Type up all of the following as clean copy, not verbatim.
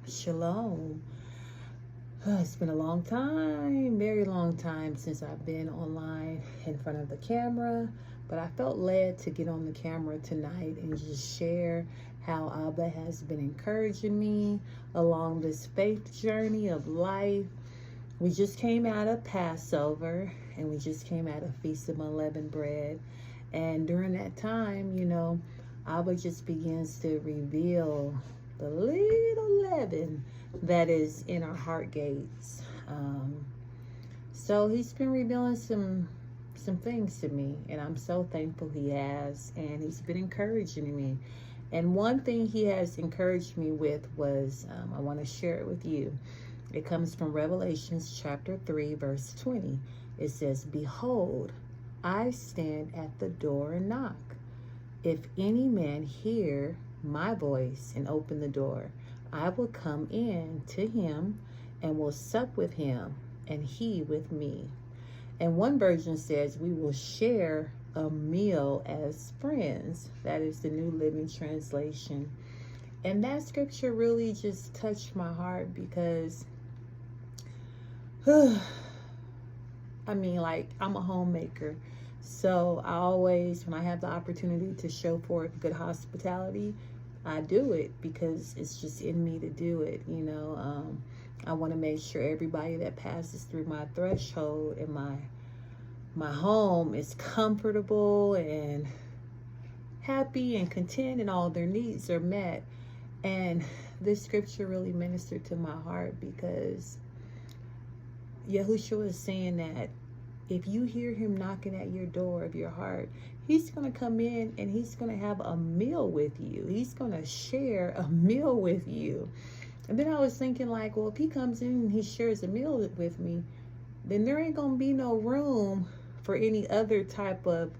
Shalom. It's been a long time, very long time since I've been online in front of the camera, but I felt led to get on the camera tonight and just share how Abba has been encouraging me along this faith journey of life. We just came out of Passover and we just came out of Feast of Unleavened Bread. And during that time, Abba just begins to reveal the little leaven that is in our heart gates. So he's been revealing some things to me, and I'm so thankful he has, and he's been encouraging me. And one thing he has encouraged me with was, I want to share it with you. It comes from Revelations chapter 3, verse 20. It says, "Behold, I stand at the door and knock. If any man hear my voice and open the door, I will come in to him and will sup with him and he with me." And one version says we will share a meal as friends. That is the New Living Translation. And that scripture really just touched my heart because I'm a homemaker. So I always, when I have the opportunity to show forth good hospitality, I do it because it's just in me to do it. I want to make sure everybody that passes through my threshold and my home is comfortable and happy and content and all their needs are met. And this scripture really ministered to my heart because Yahushua is saying that if you hear him knocking at your door of your heart, he's going to come in and he's going to have a meal with you. He's going to share a meal with you. And then I was thinking well, if he comes in and he shares a meal with me, then there ain't going to be no room for any other type of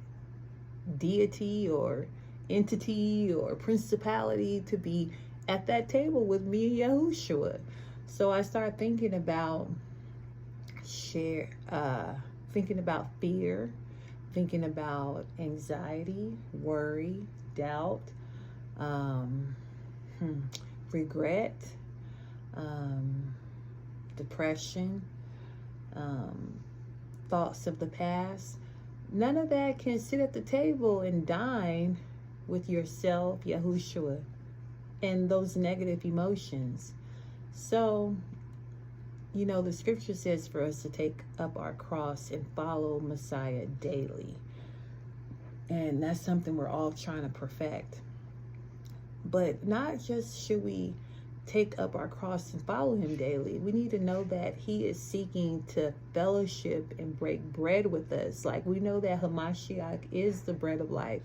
deity or entity or principality to be at that table with me and Yahushua. So I started thinking about thinking about fear, thinking about anxiety, worry, doubt, regret, depression, thoughts of the past. None of that can sit at the table and dine with yourself, Yahushua, and those negative emotions. So the scripture says for us to take up our cross and follow Messiah daily. And that's something we're all trying to perfect. But not just should we take up our cross and follow him daily. We need to know that he is seeking to fellowship and break bread with us. We know that Hamashiach is the bread of life.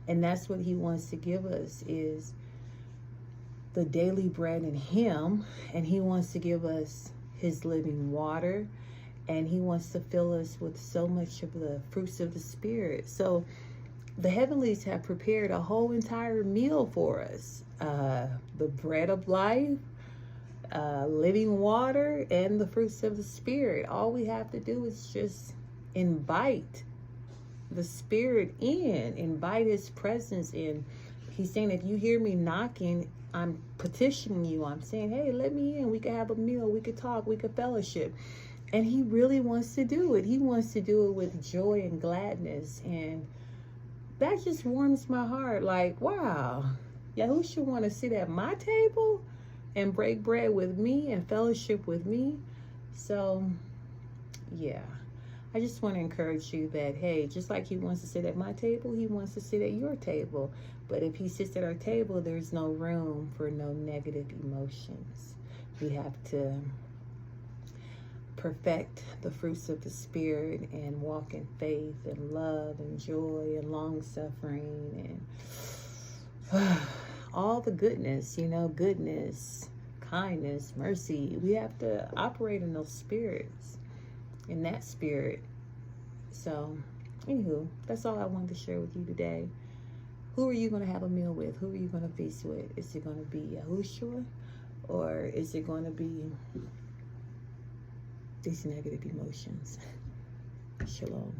And that's what he wants to give us, is the daily bread in him. And he wants to give us his living water, and he wants to fill us with so much of the fruits of the Spirit. So the heavenlies have prepared a whole entire meal for us. The bread of life, living water, and the fruits of the Spirit. All we have to do is just invite the Spirit in, invite his presence in. He's saying, if you hear me knocking, I'm petitioning you. I'm saying, hey, let me in. We could have a meal. We could talk. We could fellowship. And he really wants to do it. He wants to do it with joy and gladness. And that just warms my heart. Wow, Yahushua want to sit at my table and break bread with me and fellowship with me. So, yeah. I just want to encourage you that, hey, just like he wants to sit at my table, he wants to sit at your table. But if he sits at our table, there's no room for no negative emotions. We have to perfect the fruits of the Spirit and walk in faith and love and joy and long suffering and all the goodness, goodness, kindness, mercy. We have to operate in those spirits, in that spirit. So, anywho, that's all I wanted to share with you today. Who are you going to have a meal with? Who are you going to feast with? Is it going to be Yahushua, or is it going to be these negative emotions? Shalom.